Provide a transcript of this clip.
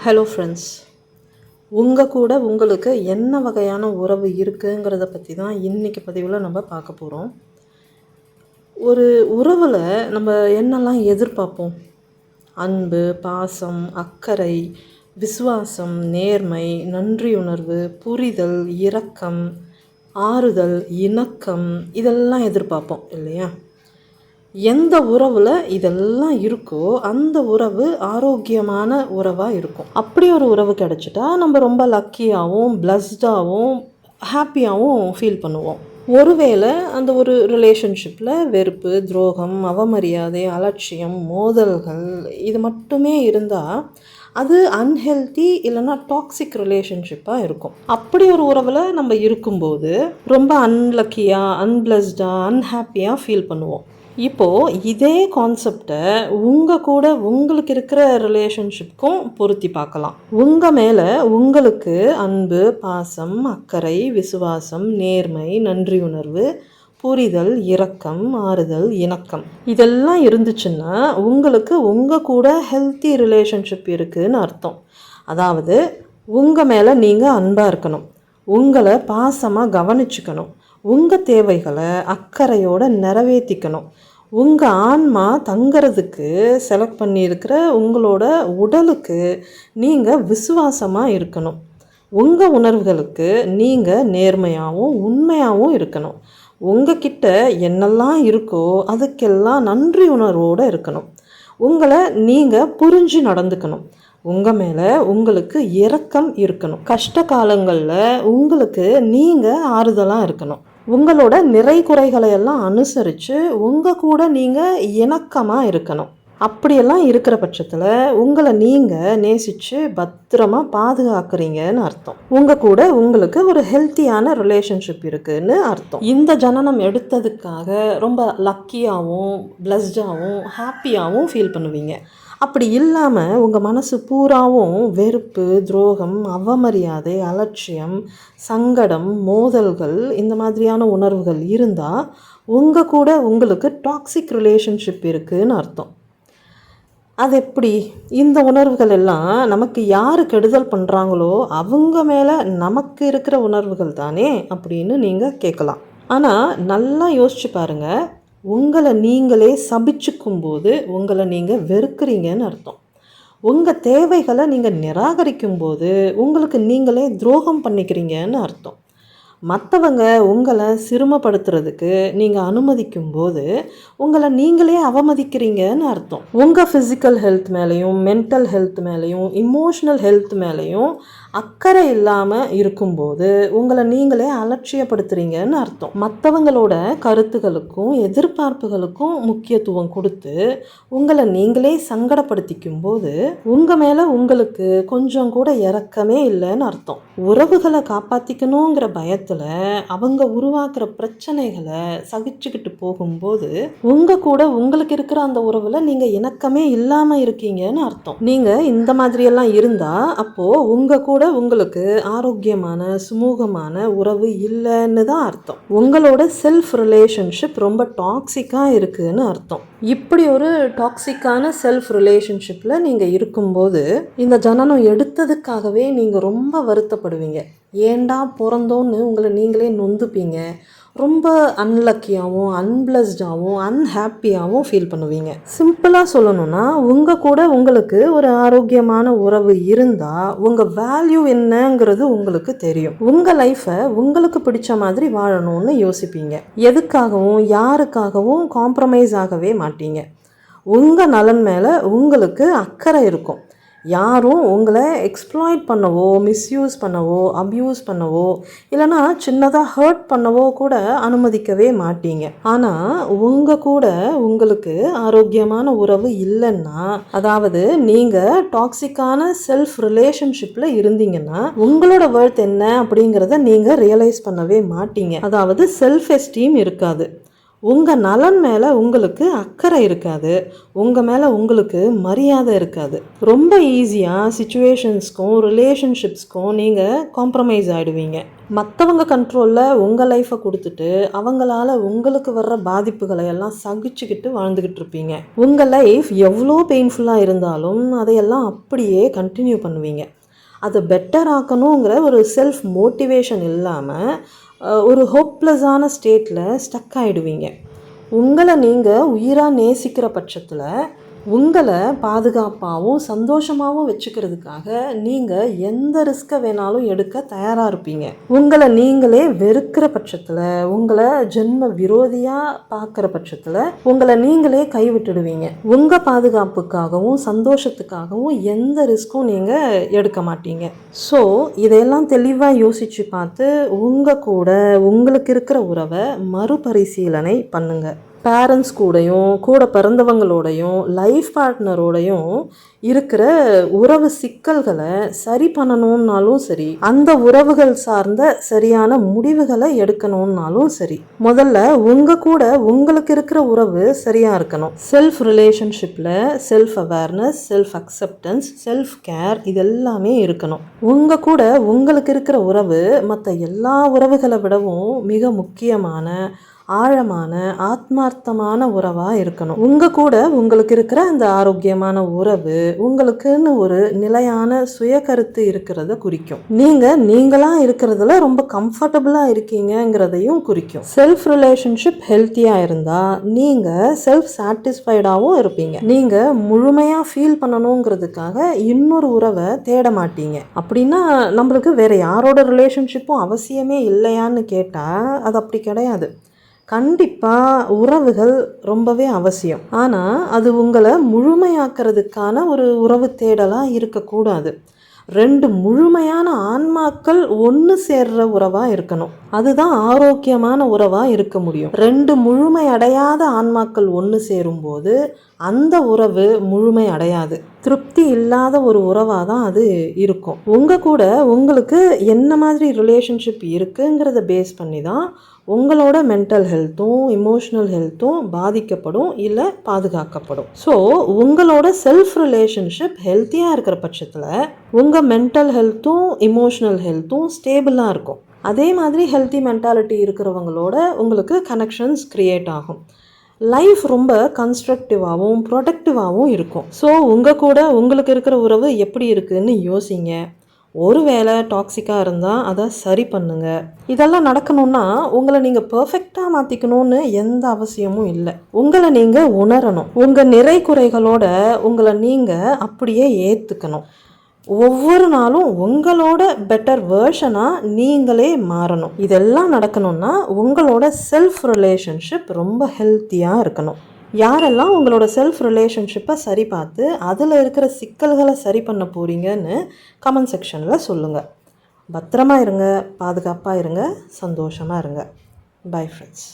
Hello friends, உங்கள் கூட உங்களுக்கு என்ன வகையான உறவு இருக்குங்கிறத பற்றி தான் இன்றைக்கி பதிவில் நம்ம பார்க்க போகிறோம். ஒரு உறவில் நம்ம என்னெல்லாம் எதிர்பார்ப்போம்? அன்பு, பாசம், அக்கறை, விசுவாசம், நேர்மை, நன்றியுணர்வு, புரிதல், இரக்கம், ஆறுதல், இணக்கம், இதெல்லாம் எதிர்பார்ப்போம் இல்லையா? எந்த உறவில் இதெல்லாம் இருக்கோ அந்த உறவு ஆரோக்கியமான உறவாக இருக்கும். அப்படி ஒரு உறவு கிடச்சிட்டா நம்ம ரொம்ப லக்கியாகவும் பிளஸ்டாகவும் ஹாப்பியாகவும் ஃபீல் பண்ணுவோம். ஒருவேளை அந்த ஒரு ரிலேஷன்ஷிப்பில் வெறுப்பு, துரோகம், அவமரியாதை, அலட்சியம், மோதல்கள் இது மட்டுமே இருந்தால் அது அன்ஹெல்தி இல்லைன்னா டாக்ஸிக் ரிலேஷன்ஷிப்பாக இருக்கும். அப்படி ஒரு உறவில் நம்ம இருக்கும்போது ரொம்ப அன்லக்கியாக, அன்பிளஸ்டாக, அன்ஹாப்பியாக ஃபீல் பண்ணுவோம். இப்போது இதே கான்செப்டை உங்கள் கூட உங்களுக்கு இருக்கிற ரிலேஷன்ஷிப்க்கும் பொருத்தி பார்க்கலாம். உங்கள் மேலே உங்களுக்கு அன்பு, பாசம், அக்கறை, விசுவாசம், நேர்மை, நன்றியுணர்வு, புரிதல், இரக்கம், ஆறுதல், இணக்கம் இதெல்லாம் இருந்துச்சுன்னா உங்களுக்கு உங்கள் கூட ஹெல்த்தி ரிலேஷன்ஷிப் இருக்குதுன்னு அர்த்தம். அதாவது உங்கள் மேலே நீங்கள் அன்பாக இருக்கணும், உங்களை பாசமாக கவனிச்சுக்கணும், உங்கள் தேவைகளை அக்கறையோடு நிறைவேற்றிக்கணும், உங்கள் ஆன்மா தங்கிறதுக்கு செலக்ட் பண்ணியிருக்கிற உங்களோட உடலுக்கு நீங்கள் விசுவாசமாக இருக்கணும், உங்கள் உணர்வுகளுக்கு நீங்கள் நேர்மையாகவும் உண்மையாகவும் இருக்கணும், உங்ககிட்ட என்னெல்லாம் இருக்கோ அதுக்கெல்லாம் நன்றி உணர்வோடு இருக்கணும், உங்களை நீங்கள் புரிஞ்சு நடந்துக்கணும், உங்கள் மேலே உங்களுக்கு இரக்கம் இருக்கணும், கஷ்ட காலங்களில் உங்களுக்கு நீங்கள் ஆறுதலாக இருக்கணும், உங்களோட நிறை குறைகளை எல்லாம் அனுசரித்து உங்கள் கூட நீங்கள் இணக்கமாக இருக்கணும். அப்படியெல்லாம் இருக்கிற பட்சத்தில் உங்களை நீங்கள் நேசித்து பத்திரமாக பாதுகாக்கிறீங்கன்னு அர்த்தம். உங்கள் கூட உங்களுக்கு ஒரு ஹெல்த்தியான ரிலேஷன்ஷிப் இருக்குதுன்னு அர்த்தம். இந்த ஜனனம் எடுத்ததுக்காக ரொம்ப லக்கியாகவும் பிளஸ்டாகவும் ஹாப்பியாகவும் ஃபீல் பண்ணுவீங்க. அப்படி இல்லாமல் உங்கள் மனசு பூராவும் வெறுப்பு, துரோகம், அவமரியாதை, அலட்சியம், சங்கடம், மோதல்கள் இந்த மாதிரியான உணர்வுகள் இருந்தால் உங்கள் கூட உங்களுக்கு டாக்ஸிக் ரிலேஷன்ஷிப் இருக்குதுன்னு அர்த்தம். அது எப்படி? இந்த உணர்வுகள் எல்லாம் நமக்கு யார் கெடுதல் பண்ணுறாங்களோ அவங்க மேலே நமக்கு இருக்கிற உணர்வுகள் தானே அப்படின்னு நீங்கள் கேட்கலாம். ஆனால் நல்லா யோசிச்சு பாருங்கள், உங்களை நீங்களே சபிச்சுக்கும்போது உங்களை நீங்கள் வெறுக்கிறீங்கன்னு அர்த்தம். உங்கள் தேவைகளை நீங்கள் நிராகரிக்கும்போது உங்களுக்கு நீங்களே துரோகம் பண்ணிக்கிறீங்கன்னு அர்த்தம். மற்றவங்க உங்களை சிரமப்படுத்துறதுக்கு நீங்கள் அனுமதிக்கும் போது உங்களை நீங்களே அவமதிக்கிறீங்கன்னு அர்த்தம். உங்கள் ஃபிசிக்கல் ஹெல்த் மேலேயும் மென்டல் ஹெல்த் மேலேயும் இமோஷ்னல் ஹெல்த் மேலேயும் அக்கறை இல்லாமல் இருக்கும்போது உங்களை நீங்களே அலட்சியப்படுத்துறீங்கன்னு அர்த்தம். மற்றவங்களோட கருத்துகளுக்கும் எதிர்பார்ப்புகளுக்கும் முக்கியத்துவம் கொடுத்து உங்களை நீங்களே சங்கடப்படுத்திக்கும் போது உங்கள் மேலே உங்களுக்கு கொஞ்சம் கூட இரக்கமே இல்லைன்னு அர்த்தம். உறவுகளை காப்பாற்றிக்கணுங்கிற பயத்தில் அவங்க உருவாக்குற பிரச்சனைகளை சகிச்சுக்கிட்டு போகும்போது உங்கள் கூட உங்களுக்கு இருக்கிற அந்த உறவில் நீங்கள் இணக்கமே இல்லாமல் இருக்கீங்கன்னு அர்த்தம். நீங்கள் இந்த மாதிரியெல்லாம் இருந்தால் அப்போது உங்கள் கூட உங்களுக்கு ஆரோக்கியமான சுமூகமான உறவு இல்லைன்னு தான் அர்த்தம். உங்களோட செல்ஃப் ரிலேஷன்ஷிப் ரொம்ப டாக்ஸிக்காக இருக்குதுன்னு அர்த்தம். இப்படி ஒரு டாக்ஸிக்கான செல்ஃப் ரிலேஷன்ஷிப்பில் நீங்கள் இருக்கும்போது இந்த ஜனனம் எடுத்ததுக்காகவே நீங்கள் ரொம்ப வருத்தப்படுவீங்க. ஏண்டா பிறந்தோன்னு உங்களை நீங்களே நொந்துப்பீங்க. ரொம்ப அன்லக்கியாகவும் அன்பிளஸ்டாகவும் அன்ஹாப்பியாகவும் ஃபீல் பண்ணுவீங்க. சிம்பிளாக சொல்லணும்னா உங்கள் கூட உங்களுக்கு ஒரு ஆரோக்கியமான உறவு இருந்தால் உங்கள் வேல்யூ என்னங்கிறது உங்களுக்கு தெரியும். உங்கள் லைஃப்பை உங்களுக்கு பிடிச்ச மாதிரி வாழணும்னு யோசிப்பீங்க. எதுக்காகவும் யாருக்காகவும் காம்ப்ரமைஸ் ஆகவே மாட்டீங்க. உங்கள் நலன் மேலே உங்களுக்கு அக்கறை இருக்கும். யாரும் உங்களை எக்ஸ்ப்ளாய்ட் பண்ணவோ மிஸ்யூஸ் பண்ணவோ அப்யூஸ் பண்ணவோ இல்லைனா சின்னதாக ஹர்ட் பண்ணவோ கூட அனுமதிக்கவே மாட்டீங்க. ஆனால் உங்கள் கூட உங்களுக்கு ஆரோக்கியமான உறவு இல்லைன்னா, அதாவது நீங்கள் டாக்ஸிக்கான செல்ஃப் ரிலேஷன்ஷிப்பில் இருந்தீங்கன்னா உங்களோட வொர்த் என்ன அப்படிங்கிறத நீங்கள் ரியலைஸ் பண்ணவே மாட்டீங்க. அதாவது செல்ஃப் எஸ்டீம் இருக்காது. உங்கள் நலன் மேலே உங்களுக்கு அக்கறை இருக்காது, உங்கள் மேலே உங்களுக்கு மரியாதை இருக்காது. ரொம்ப ஈஸியாக சிச்சுவேஷன்ஸ்க்கும் ரிலேஷன்ஷிப்ஸ்க்கும் நீங்கள் காம்ப்ரமைஸ் ஆகிடுவீங்க. மற்றவங்க கண்ட்ரோலில் உங்கள் லைஃப்பை கொடுத்துட்டு அவங்களால உங்களுக்கு வர்ற பாதிப்புகளை எல்லாம் சகிச்சுக்கிட்டு வாழ்ந்துக்கிட்டு இருப்பீங்க. உங்கள் லைஃப் எவ்வளோ பெயின்ஃபுல்லாக இருந்தாலும் அதையெல்லாம் அப்படியே கண்டினியூ பண்ணுவீங்க. அதை பெட்டர் ஆக்கணுங்கிற ஒரு செல்ஃப் மோட்டிவேஷன் இல்லாமல் ஒரு ஹோப்லெஸ்ஸான ஸ்டேட்டில் ஸ்டக் ஆகிடுவீங்க. உங்களை நீங்கள் உயிராக நேசிக்கிற பட்சத்தில் உங்களை பாதுகாப்பாகவும் சந்தோஷமாகவும் வச்சுக்கிறதுக்காக நீங்கள் எந்த ரிஸ்க்கை வேணாலும் எடுக்க தயாராக இருப்பீங்க. உங்களை நீங்களே வெறுக்கிற பட்சத்தில், உங்களை ஜென்ம விரோதியாக பார்க்குற பட்சத்தில் உங்களை நீங்களே கைவிட்டுடுவீங்க. உங்கள் பாதுகாப்புக்காகவும் சந்தோஷத்துக்காகவும் எந்த ரிஸ்க்கும் நீங்கள் எடுக்க மாட்டீங்க. ஸோ இதையெல்லாம் தெளிவாக யோசித்து பார்த்து உங்கள் கூட உங்களுக்கு இருக்கிற உறவை மறுபரிசீலனை பண்ணுங்கள். பேரண்ட்ஸ் கூடயும் கூட பிறந்தவங்களோடையும் லைஃப் பார்ட்னரோடையும் இருக்கிற உறவு சிக்கல்களை சரி பண்ணணும்னாலும் சரி, அந்த உறவுகள் சார்ந்த சரியான முடிவுகளை எடுக்கணும்னாலும் சரி, முதல்ல உங்கள் கூட உங்களுக்கு இருக்கிற உறவு சரியாக இருக்கணும். செல்ஃப் ரிலேஷன்ஷிப்பில் self awareness, self acceptance, self care இதெல்லாமே இருக்கணும். உங்கள் கூட உங்களுக்கு இருக்கிற உறவு மற்ற எல்லா உறவுகளை விடவும் மிக முக்கியமான ஆழமான ஆத்மார்த்தமான உறவாக இருக்கணும். உங்கள் கூட உங்களுக்கு இருக்கிற அந்த ஆரோக்கியமான உறவு உங்களுக்குன்னு ஒரு நிலையான சுய கருத்து இருக்கிறத குறிக்கும். நீங்களாக இருக்கிறதுல ரொம்ப கம்ஃபர்டபுளாக இருக்கீங்கிறதையும் குறிக்கும். செல்ஃப் ரிலேஷன்ஷிப் ஹெல்த்தியாக இருந்தால் நீங்கள் செல்ஃப் சாட்டிஸ்ஃபைடாகவும் இருப்பீங்க. நீங்கள் முழுமையாக ஃபீல் பண்ணணுங்கிறதுக்காக இன்னொரு உறவை தேட மாட்டீங்க. அப்படின்னா நம்மளுக்கு வேறு யாரோட ரிலேஷன்ஷிப்பும் அவசியமே இல்லையான்னு கேட்டால் அது அப்படி கிடையாது. கண்டிப்பாக உறவுகள் ரொம்பவே அவசியம். ஆனால் அது உங்களை முழுமையாக்கிறதுக்கான ஒரு உறவு தேடலாக இருக்கக்கூடாது. 2 முழுமையான ஆன்மாக்கள் ஒன்று சேர்ற உறவாக இருக்கணும். அதுதான் ஆரோக்கியமான உறவாக இருக்க முடியும். 2 முழுமை அடையாத ஆன்மாக்கள் ஒன்று சேரும்போது அந்த உறவு முழுமை அடையாது. திருப்தி இல்லாத ஒரு உறவாக தான் அது இருக்கும். உங்கள் கூட உங்களுக்கு என்ன மாதிரி ரிலேஷன்ஷிப் இருக்குங்கிறத பேஸ் பண்ணி தான் உங்களோட மென்டல் ஹெல்த்தும் எமோஷ்னல் ஹெல்த்தும் பாதிக்கப்படும் இல்லை பாதுகாக்கப்படும். ஸோ உங்களோட செல்ஃப் ரிலேஷன்ஷிப் ஹெல்த்தியாக இருக்கிற பட்சத்தில் உங்கள் மென்டல் ஹெல்த்தும் எமோஷ்னல் ஹெல்த்தும் ஸ்டேபிளாக இருக்கும். அதே மாதிரி ஹெல்த்தி மென்டாலிட்டி இருக்கிறவங்களோட உங்களுக்கு கனெக்ஷன்ஸ் க்ரியேட் ஆகும். லைஃப் ரொம்ப கன்ஸ்ட்ரக்டிவாகவும் ப்ரொடக்டிவாகவும் இருக்கும். ஸோ உங்கள் கூட உங்களுக்கு இருக்கிற உறவு எப்படி இருக்குதுன்னு யோசிங்க. ஒருவேளை டாக்ஸிக்காக இருந்தால் அதை சரி பண்ணுங்க. இதெல்லாம் நடக்கணும்னா உங்களை நீங்கள் பர்ஃபெக்டாக மாற்றிக்கணும்னு எந்த அவசியமும் இல்லை. உங்களை நீங்கள் உணரணும். உங்கள் நிறை குறைகளோட உங்களை நீங்கள் அப்படியே ஏற்றுக்கணும். ஒவ்வொரு நாளும் உங்களோட பெட்டர் வேர்ஷனாக நீங்களே மாறணும். இதெல்லாம் நடக்கணும்னா உங்களோட செல்ஃப் ரிலேஷன்ஷிப் ரொம்ப ஹெல்த்தியாக இருக்கணும். யாரெல்லாம் உங்களோட செல்ஃப் ரிலேஷன்ஷிப்பை சரி பார்த்து அதில் இருக்கிற சிக்கல்களை சரி பண்ண போகிறீங்கன்னு கமெண்ட் செக்ஷனில் சொல்லுங்கள். பத்திரமா இருங்க, பாதுகாப்பாக இருங்க, சந்தோஷமாக இருங்க. Bye friends.